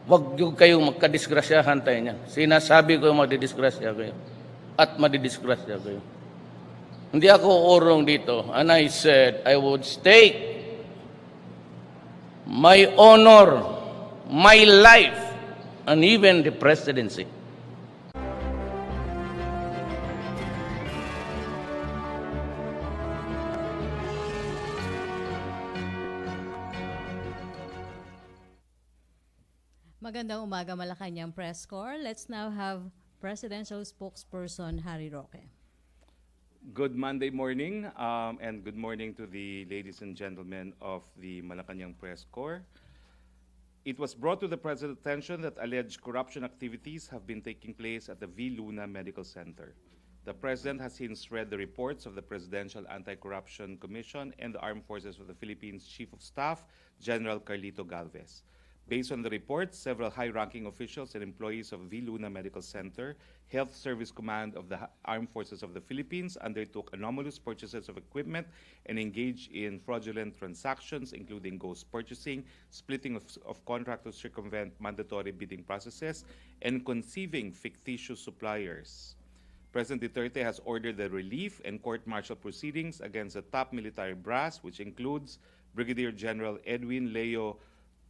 Huwag yung kayong magkadisgrasyahan tayo niyan. Sinasabi ko madidisgrasya kayo. At madidisgrasya kayo. Hindi ako urong dito. And I said, I would stake my honor, my life, and even the presidency. Magandang umaga, Malacañang Press Corps. Let's now have Presidential Spokesperson Harry Roque. Good Monday morning, and good morning to the ladies and gentlemen of the Malacañang Press Corps. It was brought to the President's attention that alleged corruption activities have been taking place at the V. Luna Medical Center. The President has since read the reports of the Presidential Anti-Corruption Commission and the Armed Forces of the Philippines Chief of Staff, General Carlito Galvez. Based on the reports, several high-ranking officials and employees of V. Luna Medical Center, Health Service Command of the Armed Forces of the Philippines undertook anomalous purchases of equipment and engaged in fraudulent transactions, including ghost purchasing, splitting of contracts to circumvent mandatory bidding processes, and conceiving fictitious suppliers. President Duterte has ordered the relief and court-martial proceedings against the top military brass, which includes Brigadier General Edwin Leo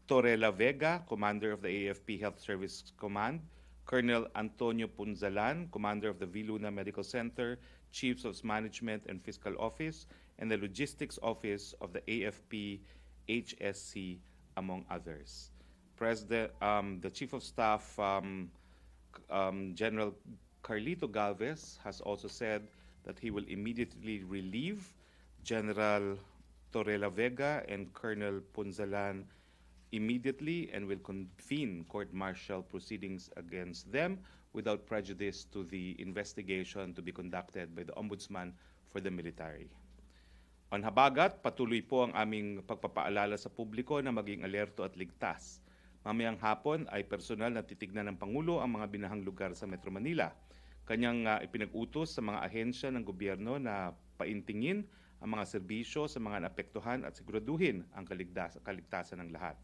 Torrela Vega, Commander of the AFP Health Service Command, Colonel Antonio Punzalan, Commander of the V. Luna Medical Center, Chiefs of Management and Fiscal Office, and the Logistics Office of the AFP HSC, among others. The Chief of Staff, General Carlito Galvez, has also said that he will immediately relieve General Torrela Vega and Colonel Punzalan immediately and will convene court-martial proceedings against them without prejudice to the investigation to be conducted by the Ombudsman for the Military. On habagat, patuloy po ang aming pagpapaalala sa publiko na maging alerto at ligtas. Mamayang hapon ay personal na titignan ng Pangulo ang mga binahang lugar sa Metro Manila. Kanyang ipinag-utos sa mga ahensya ng gobyerno na paintingin ang mga serbisyo sa mga naapektuhan at siguraduhin ang kaligtasan ng lahat.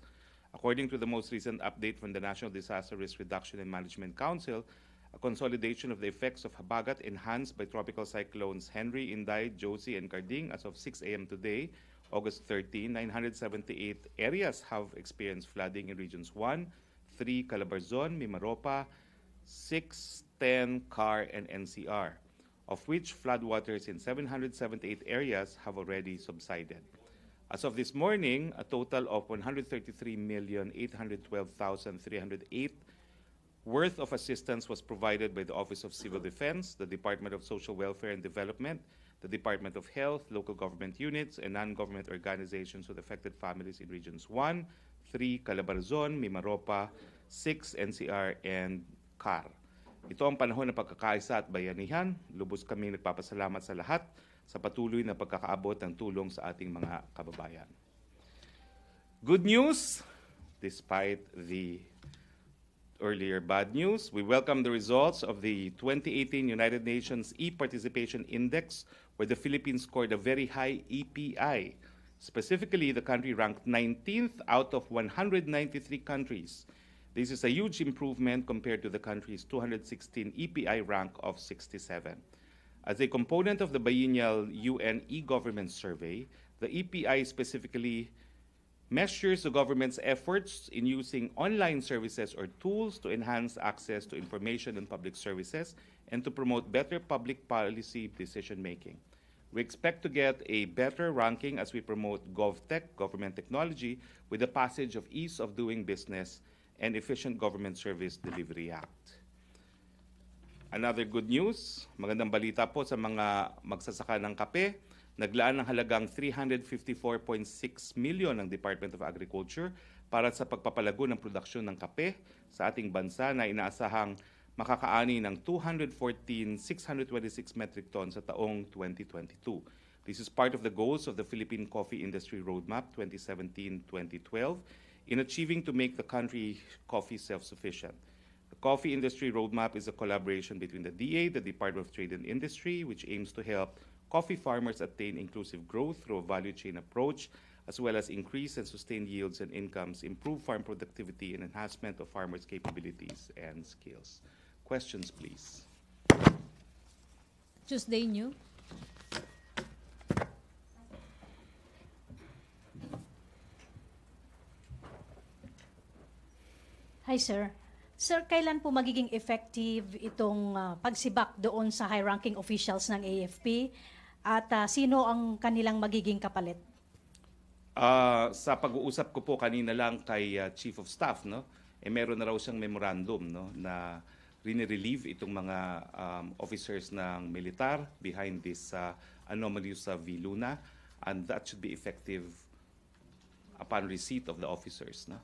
According to the most recent update from the National Disaster Risk Reduction and Management Council, a consolidation of the effects of habagat enhanced by tropical cyclones Henry, Inday, Josie, and Carding as of 6 a.m. today, August 13, 978 areas have experienced flooding in regions 1, 3, Calabarzon, Mimaropa, 6, 10, CAR, and NCR, of which floodwaters in 778 areas have already subsided. As of this morning, a total of 133,812,308 worth of assistance was provided by the Office of Civil Defense, the Department of Social Welfare and Development, the Department of Health, local government units, and non-government organizations with affected families in Regions 1, 3, Calabarzon, Mimaropa, 6, NCR, and CAR. Ito ang panahon ng pagkakaisa at bayanihan. Lubos kaming nagpapasalamat sa lahat sa patuloy na pagkakaabot ng tulong sa ating mga kababayan. Good news, despite the earlier bad news, we welcome the results of the 2018 United Nations E-Participation Index, where the Philippines scored a very high EPI. Specifically, the country ranked 19th out of 193 countries. This is a huge improvement compared to the country's 216 EPI rank of 67. As a component of the biennial UN e-government survey, the EPI specifically measures the government's efforts in using online services or tools to enhance access to information and public services and to promote better public policy decision-making. We expect to get a better ranking as we promote GovTech, government technology, with the passage of Ease of Doing Business and Efficient Government Service Delivery Act. Another good news, magandang balita po sa mga magsasaka ng kape. Naglaan ng halagang 354.6 million ng Department of Agriculture para sa pagpapalago ng produksyon ng kape sa ating bansa na inaasahang makakaani ng 214,626 metric tons sa taong 2022. This is part of the goals of the Philippine Coffee Industry Roadmap 2017-2012 in achieving to make the country coffee self-sufficient. The Coffee Industry Roadmap is a collaboration between the DA, the Department of Trade and Industry, which aims to help coffee farmers attain inclusive growth through a value chain approach, as well as increase and sustain yields and incomes, improve farm productivity, and enhancement of farmers' capabilities and skills. Questions, please. Tuesday New. Hi, sir. Sir, kailan po magiging effective itong pagsibak doon sa high-ranking officials ng AFP at sino ang kanilang magiging kapalit? Sa pag-uusap ko po kanina lang kay Chief of Staff, no, meron na raw siyang memorandum, no, na rini-relieve itong mga officers ng militar behind this anomaly sa Viluna, and that should be effective upon receipt of the officers, no.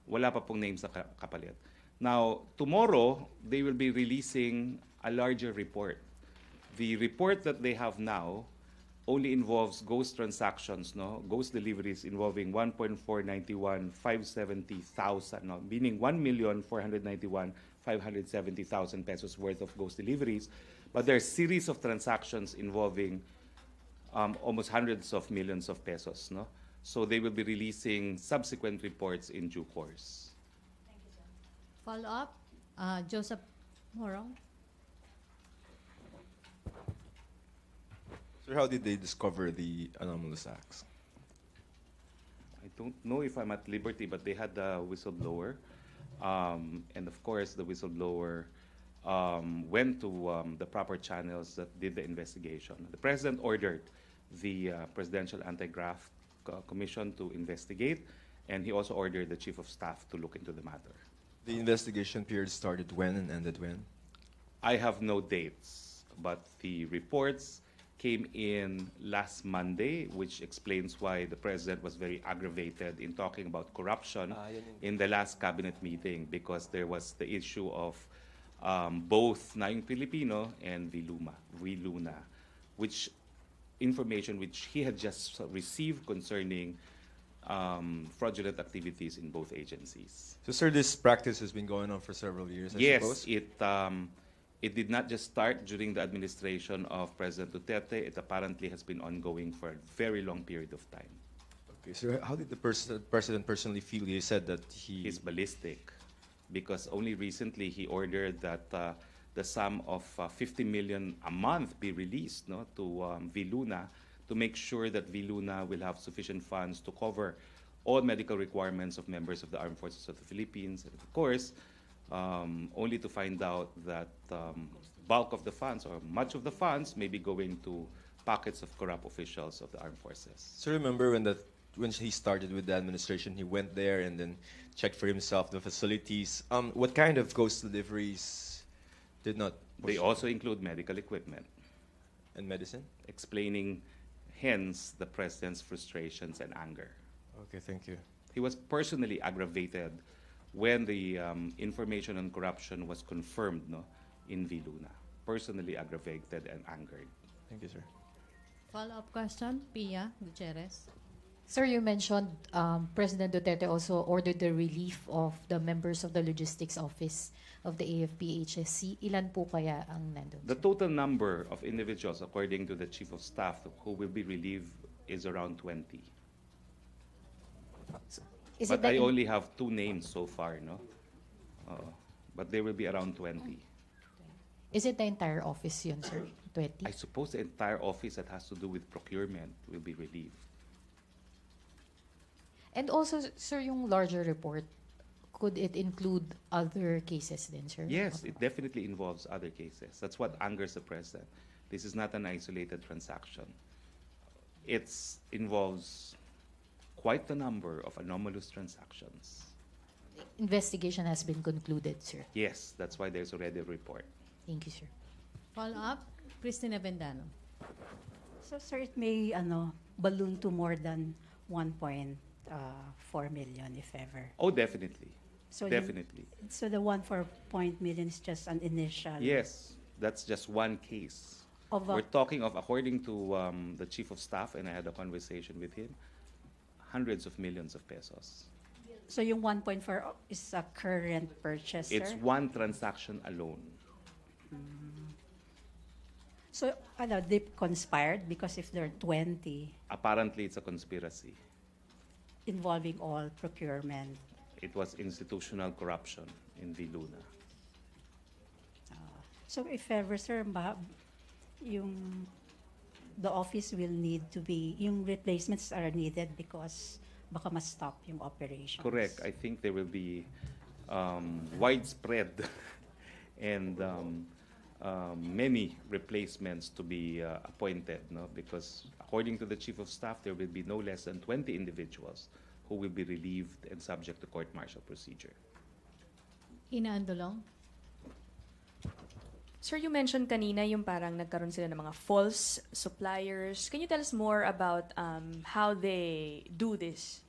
Wala pa pong names na kapalit. Now, tomorrow, they will be releasing a larger report. The report that they have now only involves ghost transactions, no? Ghost deliveries involving 1.491,570,000, no? Meaning 1,491,570,000 pesos worth of ghost deliveries. But there are a series of transactions involving almost hundreds of millions of pesos, no? So they will be releasing subsequent reports in due course. Follow up, Joseph Morong. Sir, how did they discover the anomalous acts? I don't know if I'm at liberty, but they had the whistleblower. And of course, the whistleblower went to the proper channels that did the investigation. The President ordered the Presidential Anti-Graft Commission to investigate, and he also ordered the Chief of Staff to look into the matter. The investigation period started when and ended when? I have no dates, but the reports came in last Monday, which explains why the President was very aggravated in talking about corruption in the last cabinet meeting, because there was the issue of both Radyo Pilipinas and Viluna, which information which he had just received concerning fraudulent activities in both agencies. So, sir, this practice has been going on for several years, I suppose? Yes, it did not just start during the administration of President Duterte. It apparently has been ongoing for a very long period of time. Okay, so how did the president personally feel? He said that He's ballistic, because only recently he ordered that the sum of 50 million a month be released, no, to Viluna, to make sure that Viluna will have sufficient funds to cover all medical requirements of members of the Armed Forces of the Philippines. And of course, only to find out that bulk of the funds, or much of the funds, may be going to pockets of corrupt officials of the armed forces. So remember when he started with the administration, he went there and then checked for himself the facilities. What kind of ghost deliveries did not They also include medical equipment, and medicine? explaining hence the president's frustrations and anger. Okay, thank you. He was personally aggravated when the information on corruption was confirmed, no, in Viluna. Personally aggravated and angered. Thank you, sir. Follow-up question, Pia Gutierrez. Sir, you mentioned President Duterte also ordered the relief of the members of the logistics office of the AFP-HSC. Ilan po kaya ang nandun? The total number of individuals, according to the Chief of Staff, who will be relieved is around 20. Is But it that I only have 2 names so far, no? But there will be around 20. is it the entire office yun, sir? 20? I suppose the entire office that has to do with procurement will be relieved. And also, sir, yung larger report, could it include other cases then, sir? Yes, it definitely involves other cases. That's what angers the president. This is not an isolated transaction. It involves quite a number of anomalous transactions. Investigation has been concluded, sir. Yes, that's why there's already a report. Thank you, sir. Follow-up, Cristina Vendano. So, sir, it may balloon to more than 1.4 million, if ever. Oh, definitely. So Definitely. So the 1.4 million is just an initial. Yes, that's just one case. Of We're talking of, according to the Chief of Staff, and I had a conversation with him, hundreds of millions of pesos. So yung 1.4 is a current purchase, It's sir? one transaction alone. So, they conspired because if there are 20 Apparently, it's a conspiracy. involving all procurement, It was institutional corruption in Viluna. so if ever, sir, the office will need to be, yung replacements are needed because baka ma-stop yung operations. Correct. I think there will be widespread and many replacements to be appointed, no? Because according to the Chief of Staff, there will be no less than 20 individuals who will be relieved and subject to court-martial procedure. Ina Andolong. Sir, you mentioned kanina yung parang nagkaroon sila ng mga false suppliers. Can you tell us more about how they do this?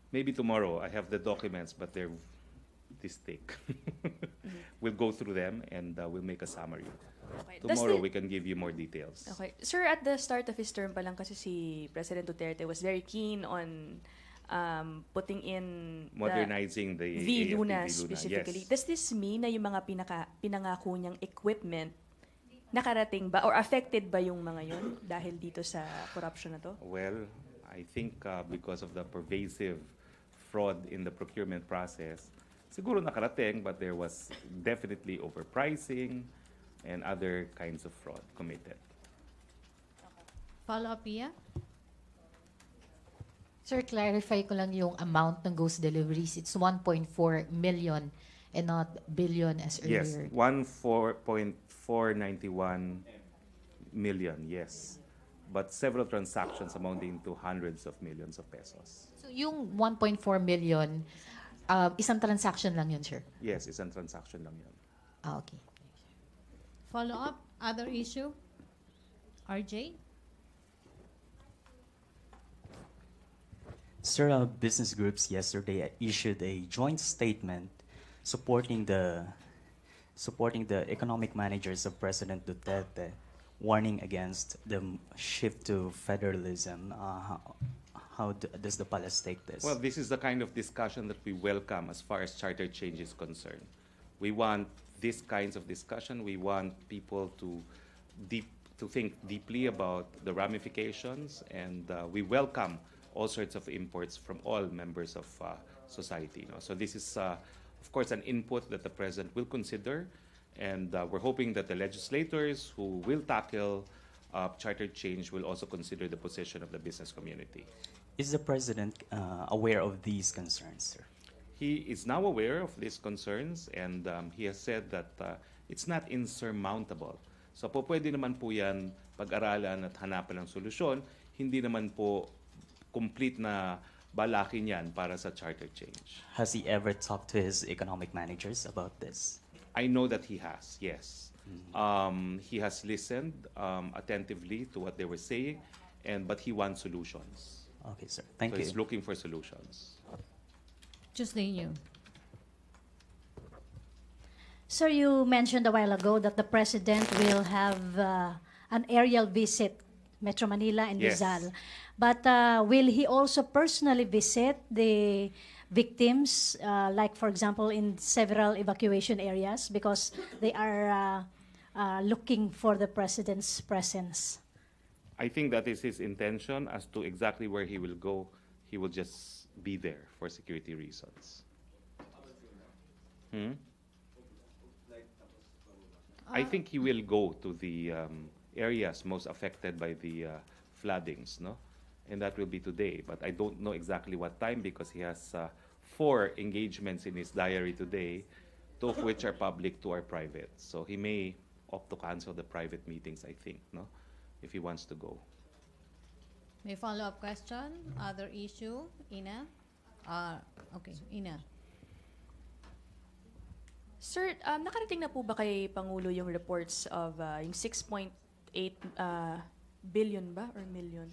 Maybe tomorrow. I have the documents, but they're this thick. We'll go through them and we'll make a summary. Okay. Does Tomorrow the- we can give you more details. Okay. Sir, at the start of his term pa lang kasi si President Duterte was very keen on putting in Modernizing the Viluna AFP specifically. Yes. Does this mean na yung mga pinangako niyang equipment nakarating ba or affected ba yung mga yun dahil dito sa corruption na to? Well, I think because of the pervasive fraud in the procurement process, siguro nakarating, but there was definitely overpricing and other kinds of fraud committed. Follow-up, Pia? Sir, clarify ko lang yung amount ng ghost deliveries. It's 1.4 million and not billion as Yes, earlier. 1.491 million, yes. But several transactions amounting to hundreds of millions of pesos. So yung 1.4 million, isang transaction lang yun, sir? Yes, isang transaction lang yun. Okay. Follow-up, other issue? RJ? Sir, business groups yesterday issued a joint statement supporting the economic managers of President Duterte, warning against the shift to federalism. How does the palace take this? Well, this is the kind of discussion that we welcome as far as charter change is concerned. We want these kinds of discussion. We want people to think deeply about the ramifications, and we welcome all sorts of imports from all members of society. No? So this is, of course, an input that the President will consider, and we're hoping that the legislators who will tackle charter change will also consider the position of the business community. Is the President aware of these concerns, sir? He is now aware of these concerns, and he has said that it's not insurmountable. So po pwede naman po yan pag-aralan at hanapan ng solusyon. Hindi naman po complete na balakin yan para sa charter change. Has he ever talked to his economic managers about this? I know that he has, yes. He has listened attentively to what they were saying, but he wants solutions. Okay, sir. Thank So you. he's looking for solutions. Justinio. Sir, you mentioned a while ago that the President will have an aerial visit, Metro Manila and Yes. Rizal. But will he also personally visit the victims, like for example in several evacuation areas, because they are looking for the President's presence? I think that is his intention. As to exactly where he will go, he will just be there for security reasons. I think he will go to the areas most affected by the floodings, no? And that will be today. But I don't know exactly what time because he has 4 engagements in his diary today, 2 of which are public, 2 are private. So he may opt to cancel the private meetings, I think, no? If he wants to go. May follow-up question? Other issue? Ina? Okay, Ina. Sir, nakarating na po ba kay Pangulo yung reports of yung 6.8 billion ba or million?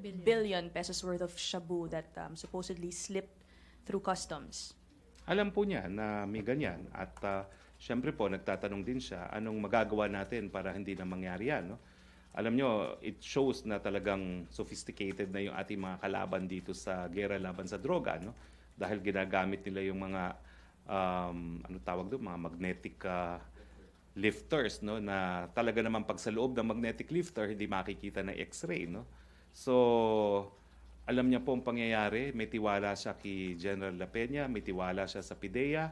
Billion pesos worth of shabu that supposedly slipped through customs? Alam po niya na may ganyan at syempre po nagtatanong din siya anong magagawa natin para hindi na mangyari yan, no? Alam nyo, it shows na talagang sophisticated na yung ating mga kalaban dito sa gera laban sa droga, no? Dahil ginagamit nila yung mga ano tawag doon, mga magnetic lifters, no, na talaga naman pag sa loob ng magnetic lifter hindi makikita ng X-ray, no. So alam niya po ang pangyayari, may tiwala siya kay General La Peña, may tiwala siya sa PIDEA.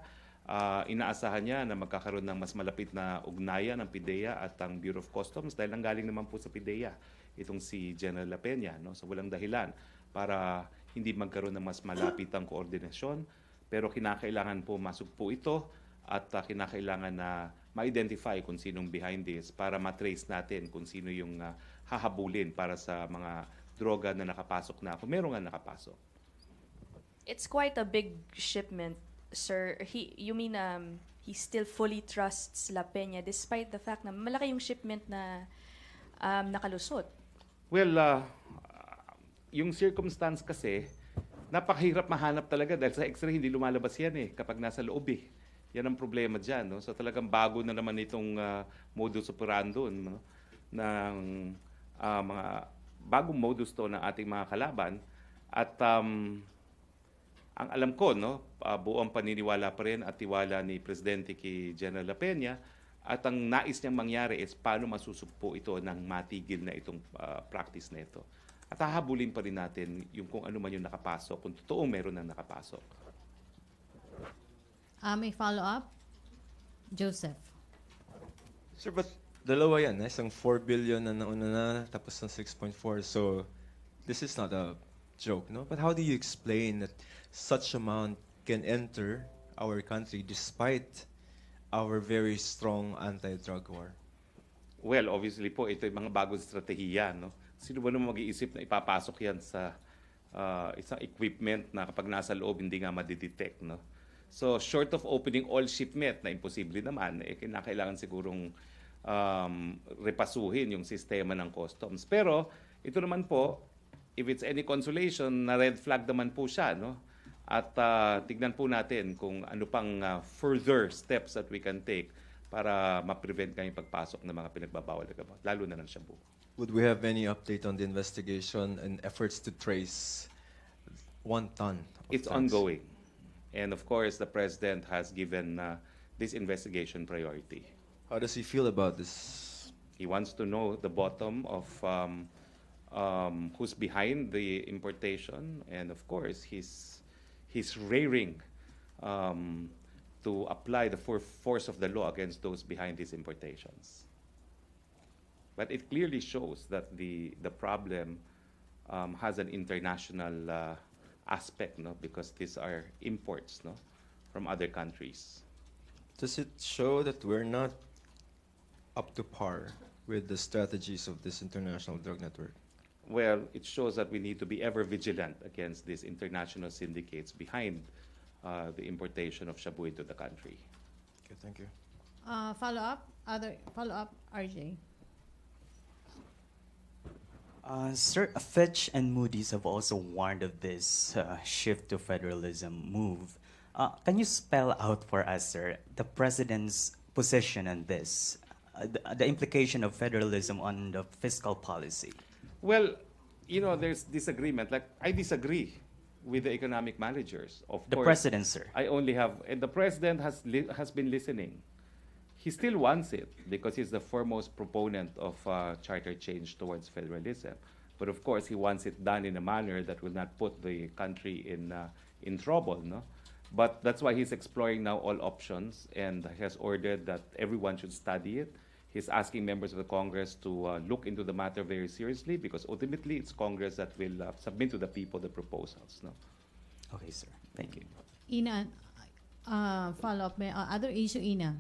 Inaasahan niya na magkakaroon ng mas malapit na ugnayan ng PIDEA at ang Bureau of Customs dahil nanggaling naman po sa PIDEA itong si General La Peña, no. So walang dahilan para hindi magkaroon ng mas malapitang koordinasyon, pero kinakailangan po masok po ito at kinakailangan na ma-identify kung sinong behind this para matrace natin kung sino yung hahabulin para sa mga droga na nakapasok na, kung meron nga nakapasok. It's quite a big shipment, sir. You mean he still fully trusts La Peña despite the fact na malaki yung shipment na nakalusot? Well, yung circumstance kasi, napakahirap mahanap talaga dahil sa X-ray hindi lumalabas yan kapag nasa loob Yan ang problema dyan. No? So talagang bago na naman itong modus operandi no? ng mga bagong modus to ng ating mga kalaban. At ang alam ko, no, buong paniniwala pa rin at tiwala ni Presidente kay General La Peña. At ang nais niyang mangyari is paano masusugpo ito ng matigil na itong practice na ito. At hahabulin pa rin natin yung kung ano man yung nakapasok, kung totoong meron na nakapasok. May follow-up? Joseph. Sir, but dalawa yan. Isang 4 billion na nauna na, tapos ng 6.4. So, this is not a joke, no? But how do you explain that such amount can enter our country despite our very strong anti-drug war? Well, obviously po, ito yung mga bagong estratehiya, no? Sino ba naman mag-iisip na ipapasok yan sa isang equipment na kapag nasa loob hindi nga madidetect, no? So, short of opening all shipment, na imposible naman, kinakailangan sigurong repasuhin yung sistema ng customs. Pero, ito naman po, if it's any consolation, na red flag naman po siya, no? At tignan po natin kung ano pang further steps that we can take para ma-prevent kayong pagpasok ng mga pinagbabawal na gamot, lalo na ng shabu. Would we have any update on the investigation and efforts to trace 1 ton of It's drugs? ongoing. And of course, the President has given this investigation priority. How does he feel about this? He wants to know the bottom of who's behind the importation, and of course, he's raring to apply the force of the law against those behind these importations. But it clearly shows that the problem has an international aspect, no, because these are imports, no, from other countries. Does it show that we're not up to par with the strategies of this international drug network? Well, it shows that we need to be ever vigilant against these international syndicates behind the importation of shabu into the country. Okay, thank you. Follow-up? Other follow-up, RJ? Sir, Fitch and Moody's have also warned of this shift to federalism move. Can you spell out for us, sir, the President's position on this, the implication of federalism on the fiscal policy? Well, you know, there's disagreement. Like, I disagree with the economic managers. Of The course, President, sir. I only have, and the President has been listening. He still wants it because he's the foremost proponent of charter change towards federalism. But of course, he wants it done in a manner that will not put the country in trouble, no? But that's why he's exploring now all options and has ordered that everyone should study it. He's asking members of the Congress to look into the matter very seriously because ultimately it's Congress that will submit to the people the proposals, no? Okay, sir. Thank you. Ina, follow-up. May other issue, Ina?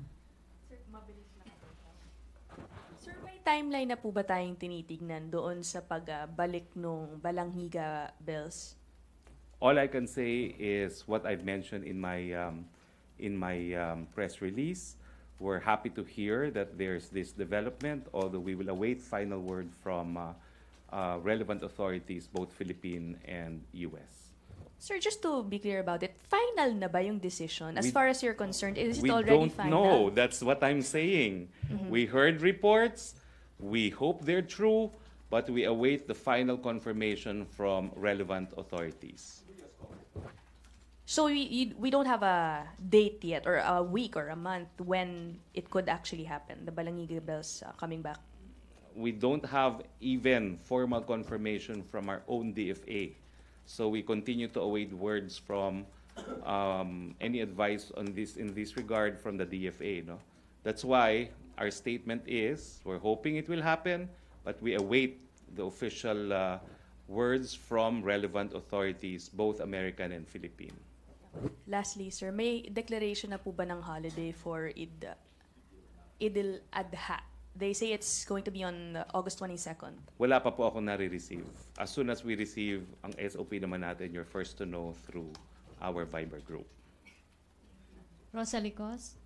Sir, may timeline na po ba tayong tinitignan doon sa pagbalik nung Balanghiga bills? All I can say is what I've mentioned in my press release. We're happy to hear that there's this development, although we will await final word from relevant authorities, both Philippine and U.S. Sir, just to be clear about it, final na ba yung decision? As We- far as you're concerned, is it We already don't final? know. That's what I'm saying. We heard reports. We hope they're true, but we await the final confirmation from relevant authorities. So we don't have a date yet, or a week or a month when it could actually happen, the Balangigi bells coming back. We don't have even formal confirmation from our own DFA. So we continue to await words from any advice on this in this regard from the DFA. No? That's why our statement is we're hoping it will happen, but we await the official words from relevant authorities, both American and Philippine. Lastly, sir, may declaration na po ba ng holiday for Eid al-Adha? They say it's going to be on August 22nd. Wala pa po ako nare-receive. As soon as we receive ang SOP naman natin, you're first to know through our Viber group. Rosalie Cos.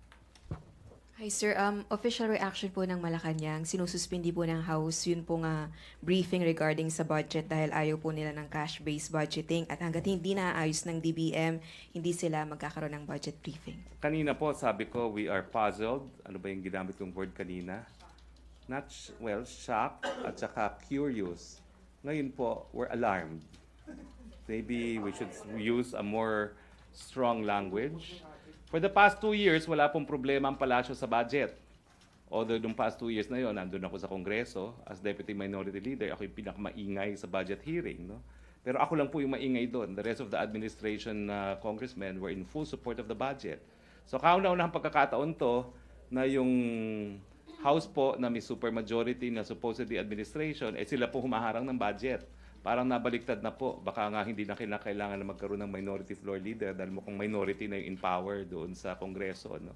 Hi sir, official reaction po ng Malacañang, sinususpindi po ng House yun po nga briefing regarding sa budget dahil ayaw po nila ng cash-based budgeting at hanggat hindi naayos ng DBM, hindi sila magkakaroon ng budget briefing. Kanina po, sabi ko, we are puzzled. Ano ba yung ginamit kong word kanina? Shocked at saka curious. Ngayon po, we're alarmed. Maybe we should use a more strong language. For the past 2 years, wala pong problema ang palasyo sa budget. Although nung past 2 years na yon, nandun ako sa Kongreso as Deputy Minority Leader, ako yung pinakamaingay sa budget hearing. No? Pero ako lang po yung maingay doon. The rest of the administration congressmen were in full support of the budget. So kauna-unahang pagkakataon to na yung House po na may supermajority na supposedly administration, sila po humaharang ng budget. Parang nabaliktad na po. Baka nga hindi na kailangan na magkaroon ng minority floor leader dahil mukhang minority na yung in power doon sa Kongreso. No?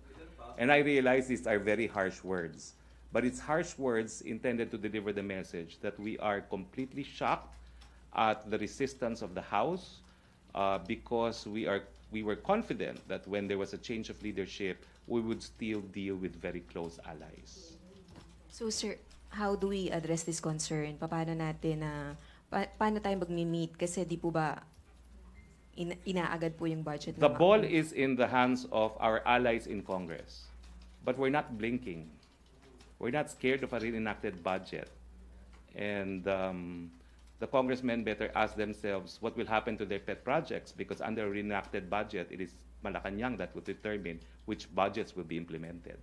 And I realize these are very harsh words. But it's harsh words intended to deliver the message that we are completely shocked at the resistance of the House because we were confident that when there was a change of leadership, we would still deal with very close allies. So sir, how do we address this concern? Paano natin paano tayo mag-meet? Kasi di po ba inaagad po yung budget? The ball is in the hands of our allies in Congress. But we're not blinking. We're not scared of a reenacted budget. And the congressmen better ask themselves what will happen to their pet projects because under a reenacted budget, it is Malacañang that will determine which budgets will be implemented.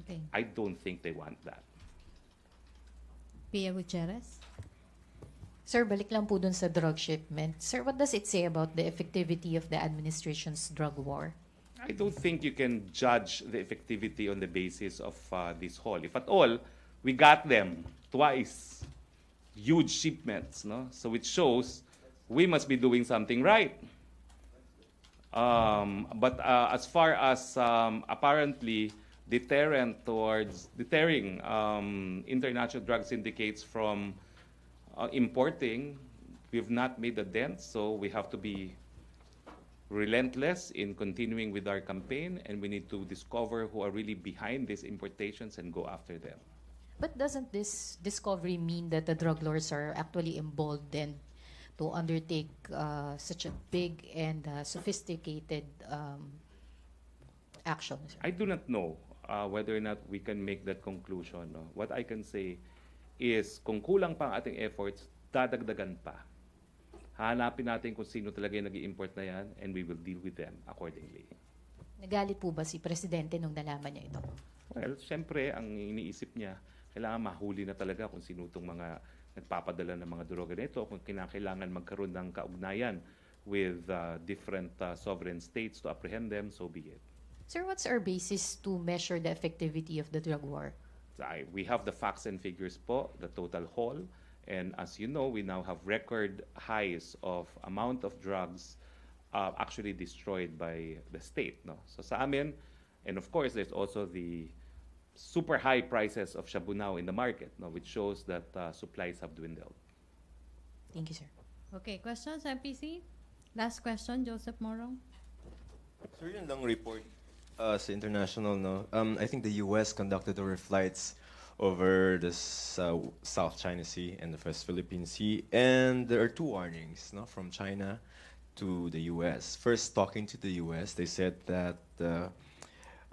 Okay. I don't think they want that. Pia Gutierrez. Sir, balik lang po dun sa drug shipment. Sir, what does it say about the effectivity of the administration's drug war? I don't think you can judge the effectivity on the basis of this haul. If at all, we got them twice. Huge shipments, no? So it shows we must be doing something right. But as far as apparently deterring international drug syndicates from importing, we've not made a dent, so we have to be relentless in continuing with our campaign, and we need to discover who are really behind these importations and go after them. But doesn't this discovery mean that the drug lords are actually emboldened to undertake such a big and sophisticated action? Sir? I do not know whether or not we can make that conclusion. No? What I can say is kung kulang pa ang ating efforts, dadagdagan pa. Hanapin natin kung sino talaga yung nag-i-import na yan and we will deal with them accordingly. Nagalit po ba si Presidente nung nalaman niya ito? Well, siyempre, ang iniisip niya, kailangan mahuli na talaga kung sino itong mga nagpapadala ng mga droga nito, kung kinakailangan magkaroon ng kaugnayan with different sovereign states to apprehend them, so be it. Sir, what's our basis to measure the effectivity of the drug war? We have the facts and figures po, the total haul, and as you know, we now have record highs of amount of drugs actually destroyed by the state. No? So sa amin, and of course, there's also the super high prices of shabu now in the market, no, which shows that supplies have dwindled. Thank you, sir. Okay, questions, MPC? Last question, Joseph Morong. Sir, yun lang report sa international, no? I think the US conducted overflights over the South China Sea and the West Philippine Sea, and there are 2 warnings, no, from China to the US. First, talking to the US, they said that,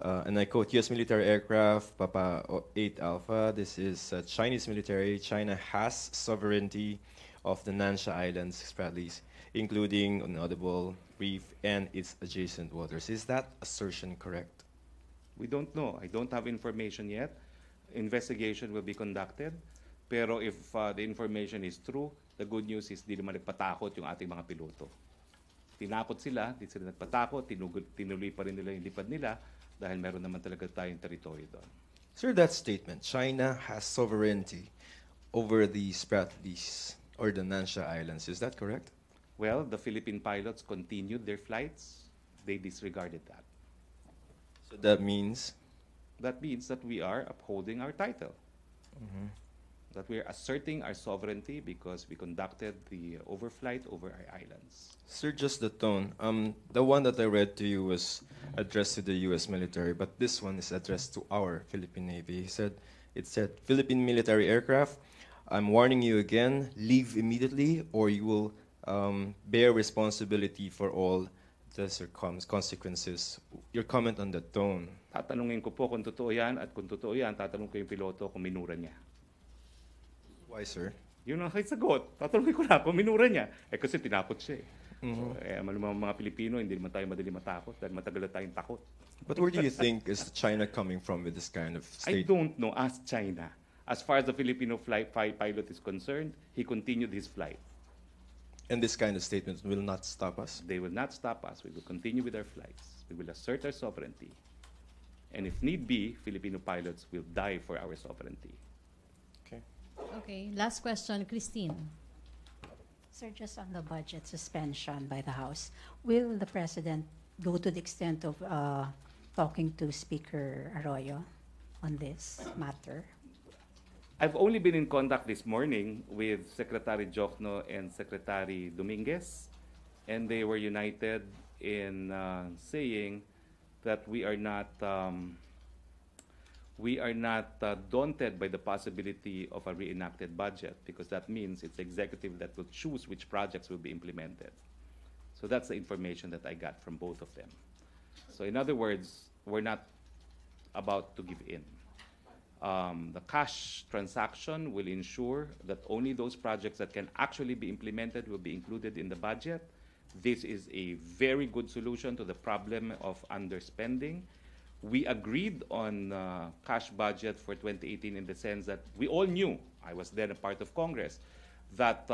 and I quote, US military aircraft, Papa 8 Alpha, this is Chinese military. China has sovereignty of the Nansha Islands, Spratleys. including Inaudible Reef and its adjacent waters. Is that assertion correct? We don't know. I don't have information yet. Investigation will be conducted. Pero if the information is true, the good news is di naman nagpatakot yung ating mga piloto. Tinakot sila, di sila nagpatakot, tinuloy pa rin nila yung lipad nila dahil meron naman talaga tayong teritoryo doon. Sir, that statement, China has sovereignty over the Spratlys or the Nansha Islands. Is that correct? Well, the Philippine pilots continued their flights. They disregarded that. So that means? That means that we are upholding our title. That we are asserting our sovereignty because we conducted the overflight over our islands. Sir, just the tone. The one that I read to you was addressed to the U.S. military, but this one is addressed to our Philippine Navy. It said, Philippine military aircraft, I'm warning you again, leave immediately or you will bear responsibility for all the consequences. Your comment on the tone. Tatanungin ko po kung totoo yan at kung totoo yan, tatanungin ko yung piloto kung minura niya. Why, sir? Yun ang sagot. Tatanungin ko na kung minura niya. Kasi tinakot siya eh. So, mga Pilipino, hindi naman tayo madali matakot dahil matagal na tayong takot. But where do you think is China coming from with this kind of I statement? don't know. Ask China. As far as the Filipino pilot is concerned, he continued his flight. And this kind of statement will not stop us? They will not stop us. We will continue with our flights. We will assert our sovereignty. And if need be, Filipino pilots will die for our sovereignty. Okay, last question, Christine. Sir, just on the budget suspension by the House, will the President go to the extent of talking to Speaker Arroyo on this matter? I've only been in contact this morning with Secretary Jokno and Secretary Dominguez, and they were united in saying that we are not daunted by the possibility of a reenacted budget, because that means it's the executive that will choose which projects will be implemented. So that's the information that I got from both of them. So in other words, we're not about to give in. The cash transaction will ensure that only those projects that can actually be implemented will be included in the budget. This is a very good solution to the problem of underspending. We agreed on cash budget for 2018 in the sense that we all knew, I was then a part of Congress, that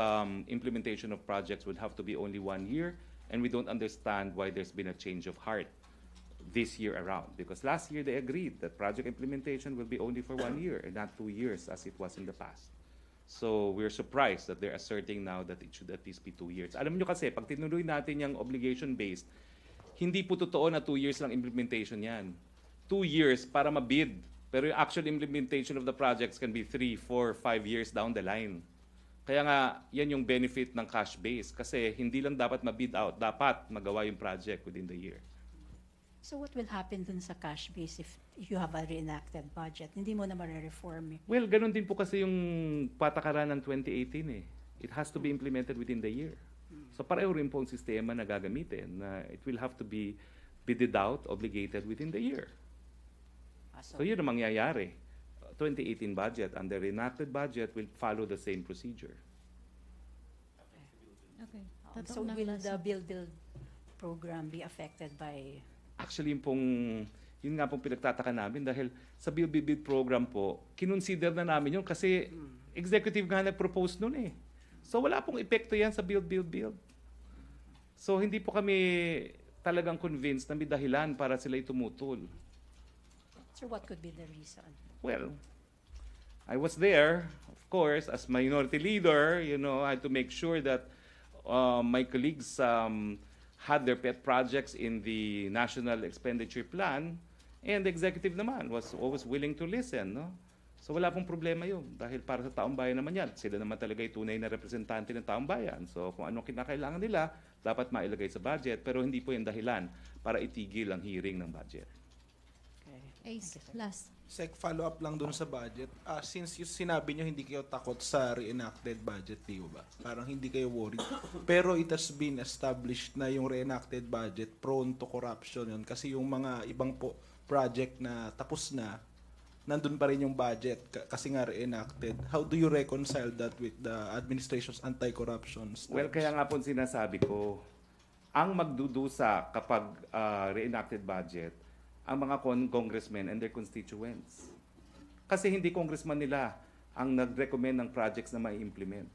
implementation of projects would have to be only 1 year, and we don't understand why there's been a change of heart this year around. Because last year they agreed that project implementation will be only for 1 year and not 2 years as it was in the past. So we're surprised that they're asserting now that it should at least be 2 years. Alam nyo kasi, pag tinuloy natin yung obligation-based, hindi po totoo na 2 years lang implementation yan. 2 years para mabid. Pero yung actual implementation of the projects can be 3, 4, 5 years down the line. Kaya nga, yan yung benefit ng cash base. Kasi hindi lang dapat mabid out. Dapat magawa yung project within the year. So what will happen dun sa cash base if you have a reenacted budget? Hindi mo na ma-reform eh. Well, ganun din po kasi yung patakaran ng 2018 eh. It has to be implemented within the year. So pareho rin po ang sistema na gagamitin. It will have to be bidded out, obligated within the year. So yun ang mangyayari. 2018 budget and the reenacted budget will follow the same procedure. Okay. So will the build program be affected by... Actually, yun nga pong pinagtataka namin dahil sa Build program po, kinonsider na namin yun kasi executive nga nag-propose nun eh. So wala pong epekto yan sa Build. So hindi po kami talagang convinced na may dahilan para sila itumutol. So what could be the reason? Well, I was there, of course, as minority leader. I had to make sure that my colleagues had their pet projects in the National Expenditure Plan, and the executive naman was always willing to listen. No? So wala pong problema yun, dahil para sa taong bayan naman yan. Sila naman talaga ay tunay na representante ng taong bayan. So kung anong kinakailangan nila, dapat mailagay sa budget, pero hindi po yung dahilan para itigil ang hearing ng budget. Ace, last. Sec, follow-up lang dun sa budget. Since sinabi nyo hindi kayo takot sa reenacted budget, di ba? Parang hindi kayo worried. Pero it has been established na yung reenacted budget prone to corruption yun. Kasi yung mga ibang project na tapos na, nandun pa rin yung budget kasi nga reenacted. How do you reconcile that with the administration's anti-corruption stance? Well, kaya nga po sinasabi ko, ang magdudusa kapag reenacted budget, ang mga congressmen and their constituents. Kasi hindi congressman nila ang nag-recommend ng projects na mai-implement.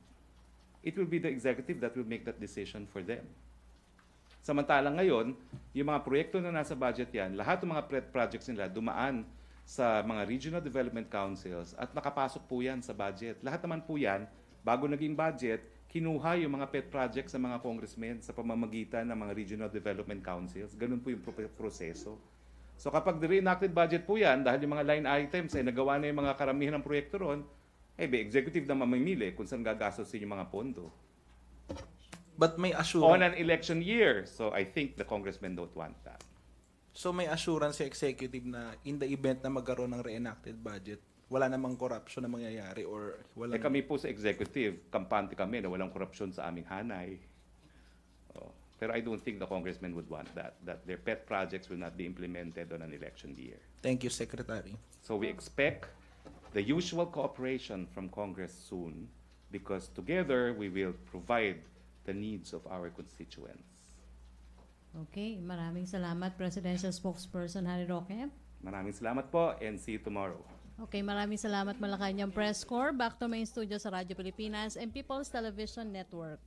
It will be the executive that will make that decision for them. Samantalang ngayon, yung mga proyekto na nasa budget yan, lahat ng mga projects nila dumaan sa mga regional development councils at nakapasok po yan sa budget. Lahat naman po yan, bago naging budget, kinuha yung mga pet projects sa mga congressmen sa pamamagitan ng mga regional development councils. Ganun po yung proseso. So kapag reenacted budget po yan, dahil yung mga line items ay nagawa na yung mga karamihan ng proyekto ron, executive na mamimili kung saan gagastosin yung mga pondo. But may On assurance, an election year. So I think the congressmen don't want that. so may assurance si executive na in the event na magkaroon ng reenacted budget, wala namang corruption na mangyayari or wala. Kami po sa executive, kampante kami na walang korupsyon sa aming hanay. Oh. Pero I don't think the congressmen would want that their pet projects will not be implemented on an election year. Thank you, Secretary. So we expect the usual cooperation from Congress soon because together we will provide the needs of our constituents. Okay, maraming salamat, Presidential Spokesperson Harry Roque. Maraming salamat po and see you tomorrow. Okay, maraming salamat Malacañang Press Corps. Back to main studio sa Radyo Pilipinas and People's Television Network.